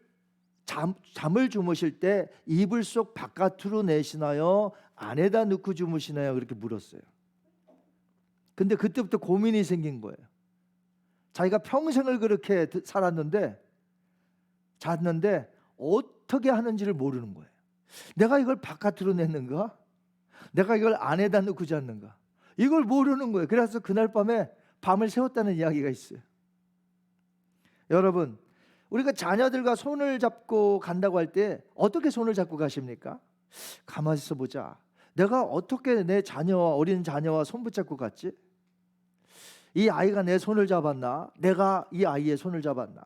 잠을 주무실 때 이불 속 바깥으로 내시나요? 안에다 넣고 주무시나요? 그렇게 물었어요. 근데 그때부터 고민이 생긴 거예요. 자기가 평생을 그렇게 잤는데 어떻게 하는지를 모르는 거예요. 내가 이걸 바깥으로 냈는가? 내가 이걸 안에다 넣고 잤는가? 이걸 모르는 거예요. 그래서 그날 밤에 밤을 새웠다는 이야기가 있어요. 여러분, 우리가 자녀들과 손을 잡고 간다고 할 때 어떻게 손을 잡고 가십니까? 가만히 있어 보자. 내가 어떻게 내 자녀와 어린 자녀와 손 붙잡고 갔지? 이 아이가 내 손을 잡았나? 내가 이 아이의 손을 잡았나?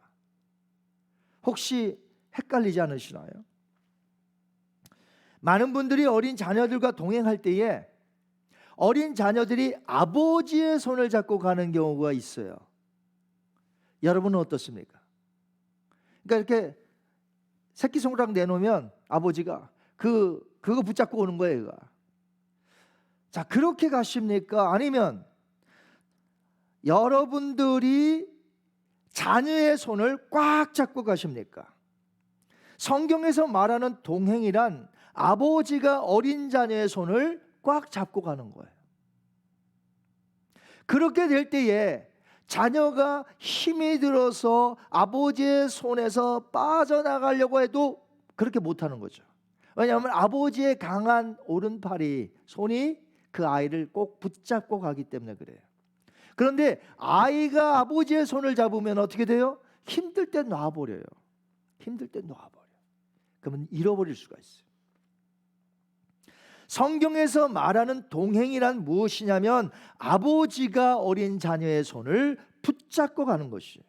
혹시 헷갈리지 않으시나요? 많은 분들이 어린 자녀들과 동행할 때에 어린 자녀들이 아버지의 손을 잡고 가는 경우가 있어요. 여러분은 어떻습니까? 그러니까 이렇게 새끼손가락 내놓으면 아버지가 그거 붙잡고 오는 거예요. 얘가. 자, 그렇게 가십니까? 아니면 여러분들이 자녀의 손을 꽉 잡고 가십니까? 성경에서 말하는 동행이란 아버지가 어린 자녀의 손을 꽉 잡고 가는 거예요. 그렇게 될 때에 자녀가 힘이 들어서 아버지의 손에서 빠져나가려고 해도 그렇게 못하는 거죠. 왜냐하면 아버지의 강한 손이 그 아이를 꼭 붙잡고 가기 때문에 그래요. 그런데 아이가 아버지의 손을 잡으면 어떻게 돼요? 힘들 때 놔버려요. 그러면 잃어버릴 수가 있어요. 성경에서 말하는 동행이란 무엇이냐면 아버지가 어린 자녀의 손을 붙잡고 가는 것이에요.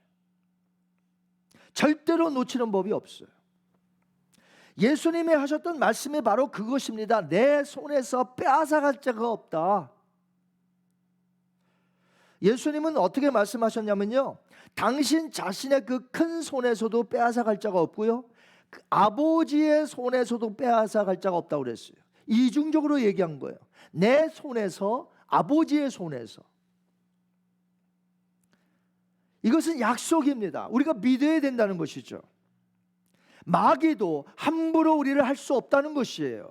절대로 놓치는 법이 없어요. 예수님이 하셨던 말씀이 바로 그것입니다. 내 손에서 빼앗아갈 자가 없다. 예수님은 어떻게 말씀하셨냐면요, 당신 자신의 그 큰 손에서도 빼앗아갈 자가 없고요, 그 아버지의 손에서도 빼앗아갈 자가 없다고 그랬어요. 이중적으로 얘기한 거예요. 내 손에서, 아버지의 손에서. 이것은 약속입니다. 우리가 믿어야 된다는 것이죠. 마귀도 함부로 우리를 할 수 없다는 것이에요.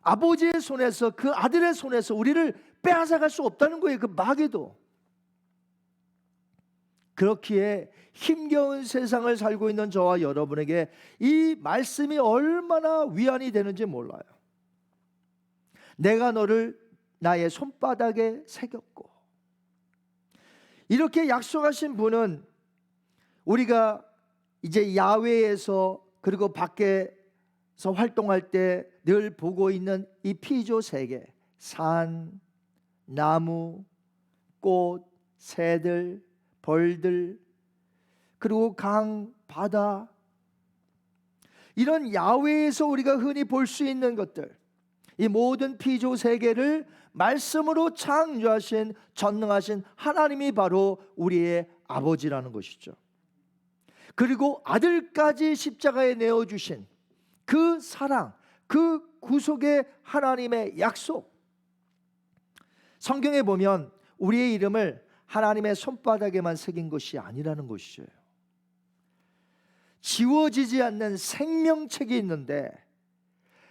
아버지의 손에서, 그 아들의 손에서 우리를 빼앗아갈 수 없다는 거예요. 그 마귀도. 그렇기에 힘겨운 세상을 살고 있는 저와 여러분에게 이 말씀이 얼마나 위안이 되는지 몰라요. 내가 너를 나의 손바닥에 새겼고, 이렇게 약속하신 분은 우리가 이제 야외에서 그리고 밖에서 활동할 때 늘 보고 있는 이 피조 세계, 산, 나무, 꽃, 새들, 벌들, 그리고 강, 바다, 이런 야외에서 우리가 흔히 볼 수 있는 것들, 이 모든 피조 세계를 말씀으로 창조하신 전능하신 하나님이 바로 우리의 아버지라는 것이죠. 그리고 아들까지 십자가에 내어주신 그 사랑, 그 구속의 하나님의 약속. 성경에 보면 우리의 이름을 하나님의 손바닥에만 새긴 것이 아니라는 것이에요. 지워지지 않는 생명책이 있는데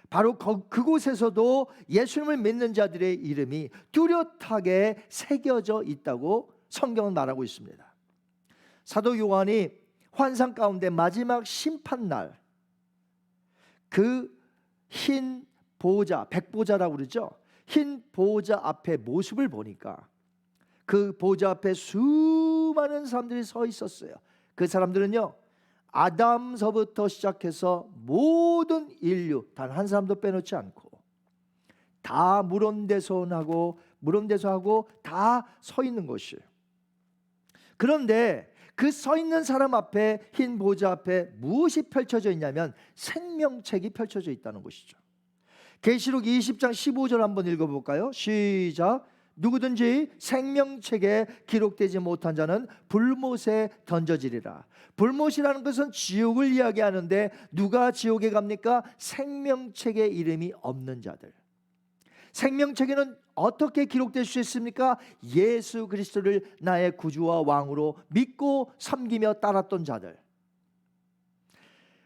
바로 그곳에서도 예수님을 믿는 자들의 이름이 뚜렷하게 새겨져 있다고 성경은 말하고 있습니다. 사도 요한이 환상 가운데 마지막 심판날 그 흰 보좌, 백보좌라고 그러죠. 흰 보좌 앞에 모습을 보니까 그 보좌 앞에 수많은 사람들이 서 있었어요. 그 사람들은요, 아담서부터 시작해서 모든 인류 단 한 사람도 빼놓지 않고 다 물온대소하고 다 서 있는 것이에요. 그런데 그 서 있는 사람 앞에, 흰 보좌 앞에 무엇이 펼쳐져 있냐면 생명책이 펼쳐져 있다는 것이죠. 계시록 20장 15절 한번 읽어볼까요? 시작. 누구든지 생명책에 기록되지 못한 자는 불못에 던져지리라. 불못이라는 것은 지옥을 이야기하는데 누가 지옥에 갑니까? 생명책에 이름이 없는 자들. 생명책에는 어떻게 기록될 수 있습니까? 예수 그리스도를 나의 구주와 왕으로 믿고 섬기며 따랐던 자들.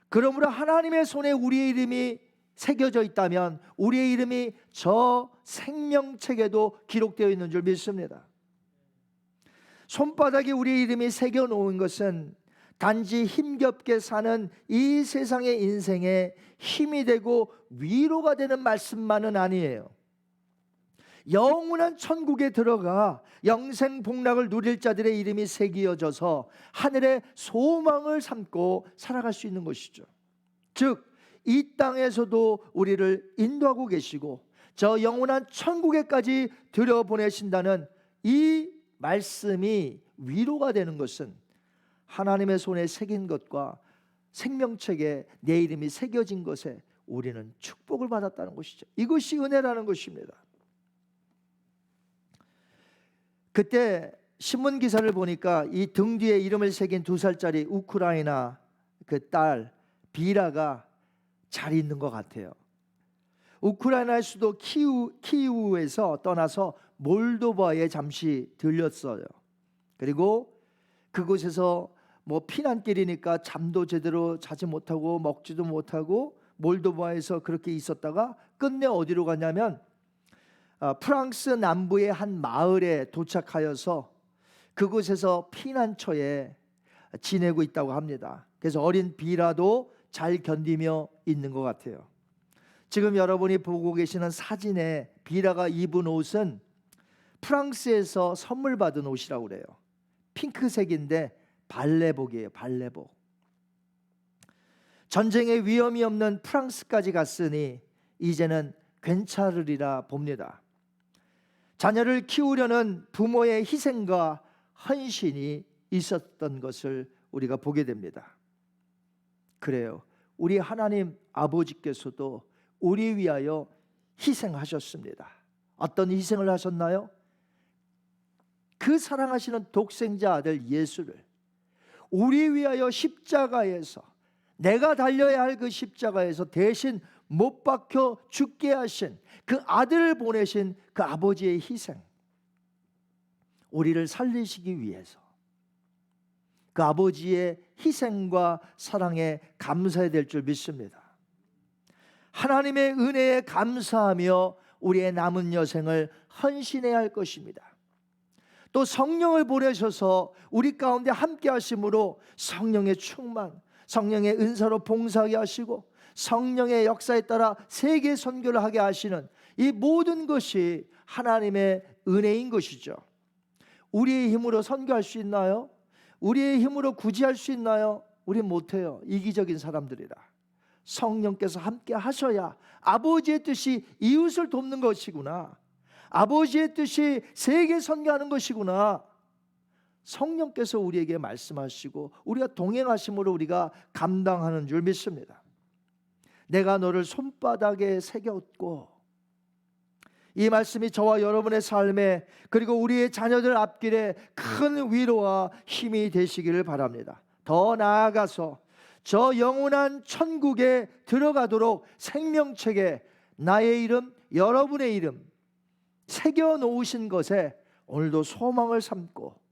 그러므로 하나님의 손에 우리의 이름이 새겨져 있다면 우리의 이름이 저 생명책에도 기록되어 있는 줄 믿습니다. 손바닥에 우리의 이름이 새겨 놓은 것은 단지 힘겹게 사는 이 세상의 인생에 힘이 되고 위로가 되는 말씀만은 아니에요. 영원한 천국에 들어가 영생 복락을 누릴 자들의 이름이 새겨져서 하늘의 소망을 삼고 살아갈 수 있는 것이죠. 즉 이 땅에서도 우리를 인도하고 계시고 저 영원한 천국에까지 들여보내신다는 이 말씀이 위로가 되는 것은 하나님의 손에 새긴 것과 생명책에 내 이름이 새겨진 것에 우리는 축복을 받았다는 것이죠. 이것이 은혜라는 것입니다. 그때 신문 기사를 보니까 이 등 뒤에 이름을 새긴 2살짜리 우크라이나 그 딸 비라가 잘 있는 것 같아요. 우크라이나의 수도 키이우에서 떠나서 몰도바에 잠시 들렸어요. 그리고 그곳에서 뭐 피난길이니까 잠도 제대로 자지 못하고 먹지도 못하고 몰도바에서 그렇게 있었다가 끝내 어디로 갔냐면 프랑스 남부의 한 마을에 도착하여서 그곳에서 피난처에 지내고 있다고 합니다. 그래서 어린 비라도 잘 견디며 있는 것 같아요. 지금 여러분이 보고 계시는 사진에 비라가 입은 옷은 프랑스에서 선물 받은 옷이라고 그래요. 핑크색인데 발레복이에요. 발레복. 전쟁의 위험이 없는 프랑스까지 갔으니 이제는 괜찮으리라 봅니다. 자녀를 키우려는 부모의 희생과 헌신이 있었던 것을 우리가 보게 됩니다. 그래요. 우리 하나님 아버지께서도 우리 위하여 희생하셨습니다. 어떤 희생을 하셨나요? 그 사랑하시는 독생자 아들 예수를 우리 위하여 십자가에서, 내가 달려야 할 그 십자가에서 대신 못 박혀 죽게 하신 그 아들을 보내신 그 아버지의 희생, 우리를 살리시기 위해서 그 아버지의 희생과 사랑에 감사해야 될 줄 믿습니다. 하나님의 은혜에 감사하며 우리의 남은 여생을 헌신해야 할 것입니다. 또 성령을 보내셔서 우리 가운데 함께 하심으로 성령의 충만, 성령의 은사로 봉사하게 하시고 성령의 역사에 따라 세계 선교를 하게 하시는 이 모든 것이 하나님의 은혜인 것이죠. 우리의 힘으로 선교할 수 있나요? 우리의 힘으로 구제할 수 있나요? 우리 못해요. 이기적인 사람들이라. 성령께서 함께 하셔야 아버지의 뜻이 이웃을 돕는 것이구나, 아버지의 뜻이 세계 선교하는 것이구나, 성령께서 우리에게 말씀하시고 우리가 동행하심으로 우리가 감당하는 줄 믿습니다. 내가 너를 손바닥에 새겼고, 이 말씀이 저와 여러분의 삶에 그리고 우리의 자녀들 앞길에 큰 위로와 힘이 되시기를 바랍니다. 더 나아가서 저 영원한 천국에 들어가도록 생명책에 나의 이름, 여러분의 이름 새겨 놓으신 것에 오늘도 소망을 삼고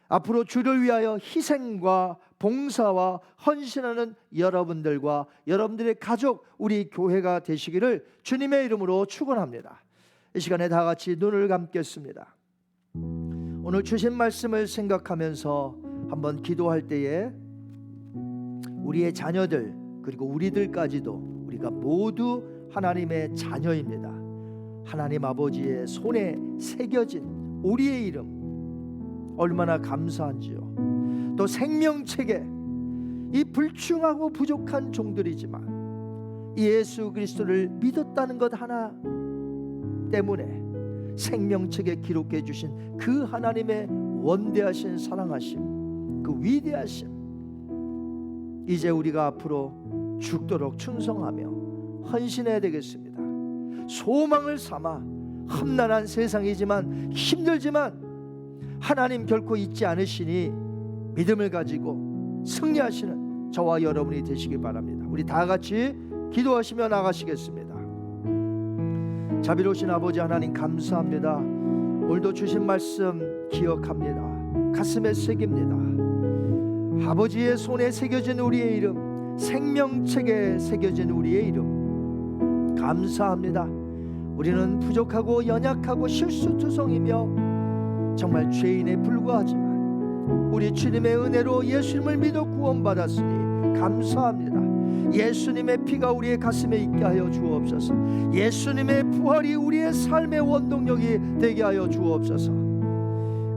앞으로 주를 위하여 희생과 봉사와 헌신하는 여러분들과 여러분들의 가족, 우리 교회가 되시기를 주님의 이름으로 축원합니다. 이 시간에 다 같이 눈을 감겠습니다. 오늘 주신 말씀을 생각하면서 한번 기도할 때에 우리의 자녀들 그리고 우리들까지도 우리가 모두 하나님의 자녀입니다. 하나님 아버지의 손에 새겨진 우리의 이름 얼마나 감사한지요. 또 생명책에 이 불충하고 부족한 종들이지만 예수 그리스도를 믿었다는 것 하나 때문에 생명책에 기록해 주신 그 하나님의 원대하신 사랑하심, 그 위대하심, 이제 우리가 앞으로 죽도록 충성하며 헌신해야 되겠습니다. 소망을 삼아 험난한 세상이지만 힘들지만 하나님 결코 잊지 않으시니 믿음을 가지고 승리하시는 저와 여러분이 되시기 바랍니다. 우리 다 같이 기도하시며 나가시겠습니다. 자비로우신 아버지 하나님 감사합니다. 오늘도 주신 말씀 기억합니다. 가슴에 새깁니다. 아버지의 손에 새겨진 우리의 이름, 생명책에 새겨진 우리의 이름 감사합니다. 우리는 부족하고 연약하고 실수투성이며 정말 죄인에 불과하지만 우리 주님의 은혜로 예수님을 믿어 구원받았으니 감사합니다. 예수님의 피가 우리의 가슴에 있게 하여 주옵소서. 예수님의 부활이 우리의 삶의 원동력이 되게 하여 주옵소서.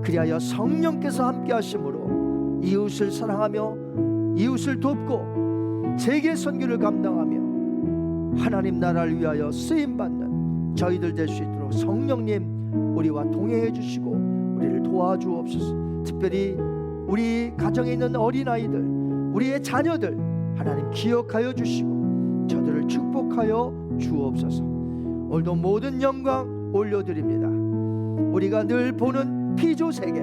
그리하여 성령께서 함께 하심으로 이웃을 사랑하며 이웃을 돕고 세계 선교를 감당하며 하나님 나라를 위하여 쓰임받는 저희들 될 수 있도록 성령님 우리와 동행해 주시고 우리를 도와주옵소서. 특별히 우리 가정에 있는 어린아이들, 우리의 자녀들 하나님 기억하여 주시고 저들을 축복하여 주옵소서. 오늘도 모든 영광 올려드립니다. 우리가 늘 보는 피조세계,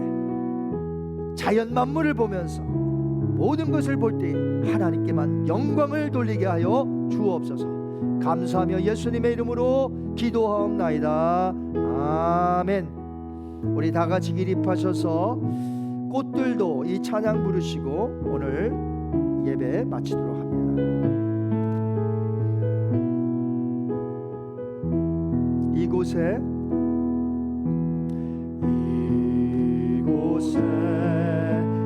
자연 만물을 보면서 모든 것을 볼 때 하나님께만 영광을 돌리게 하여 주옵소서. 감사하며 예수님의 이름으로 기도하옵나이다. 아멘. 우리 다 같이 기립하셔서 꽃들도 이 찬양 부르시고 오늘 예배 마치도록 합니다. 이곳에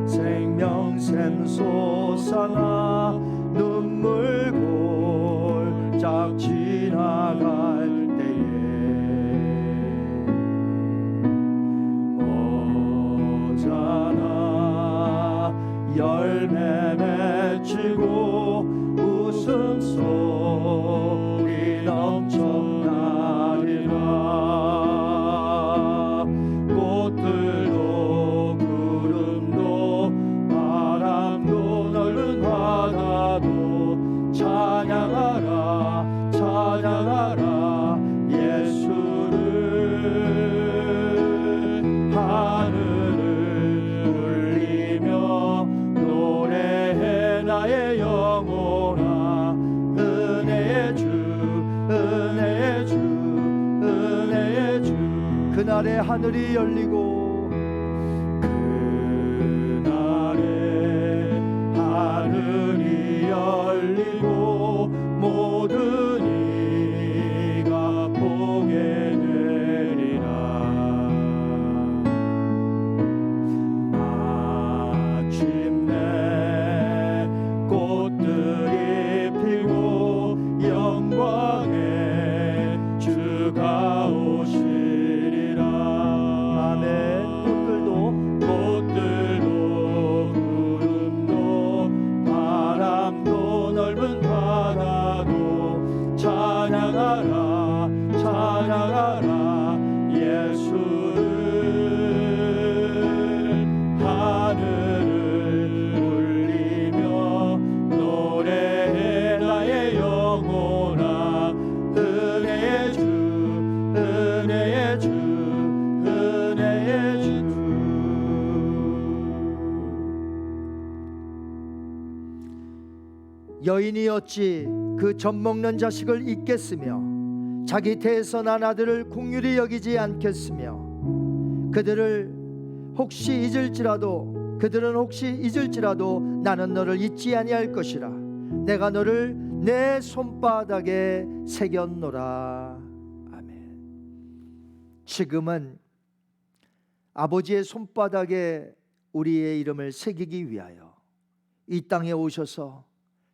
생명샘 솟아나 눈물 골짝 지나갈 때에 모자나 열매 맺히고 웃음소리 넘쳐나리라. 꽃들도 구름도 바람도 넓은 바다도 찬양하라 찬양하라 예수를. 하늘을 울리며 노래해 나의 영혼아. 은혜의 주 은혜의 주 은혜의 주. 그날에 하늘이 열리고 그날에 하늘이 열리고 모든 이가 보게 되리라. 마침내 꽃들이 피고 영광의 주가 오시리라. 아멘. 꽃들도 구름도 바람도 넓은 바다도 찬양하라 찬양하라 예수를. 하늘을 울리며 노래해 나의 영혼아. 은혜의 주 은혜의 주 은혜의 주. 여인이 어찌 그 젖먹는 자식을 잊겠으며 자기 태에서 난 아들을 긍휼히 여기지 않겠으며 그들은 혹시 잊을지라도 나는 너를 잊지 아니할 것이라. 내가 너를 내 손바닥에 새겼노라. 아멘. 지금은 아버지의 손바닥에 우리의 이름을 새기기 위하여 이 땅에 오셔서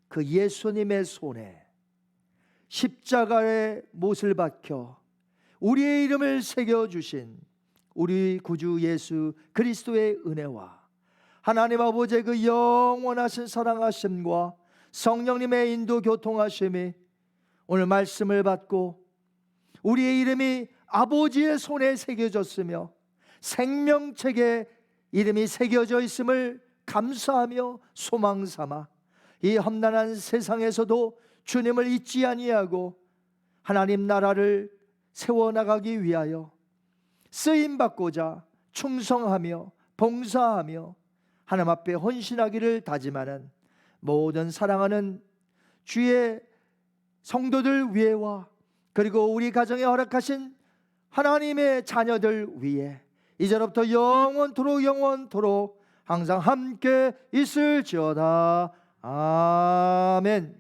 그 예수님의 손에 십자가의 못을 박혀 우리의 이름을 새겨주신 우리 구주 예수 그리스도의 은혜와 하나님 아버지의 그 영원하신 사랑하심과 성령님의 인도 교통하심이 오늘 말씀을 받고 우리의 이름이 아버지의 손에 새겨졌으며 생명책에 이름이 새겨져 있음을 감사하며 소망삼아 이 험난한 세상에서도 주님을 잊지 아니하고 하나님 나라를 세워나가기 위하여 쓰임받고자 충성하며 봉사하며 하나님 앞에 헌신하기를 다짐하는 모든 사랑하는 주의 성도들 위에와 그리고 우리 가정에 허락하신 하나님의 자녀들 위에 이제로부터 영원토록 항상 함께 있을지어다. 아멘.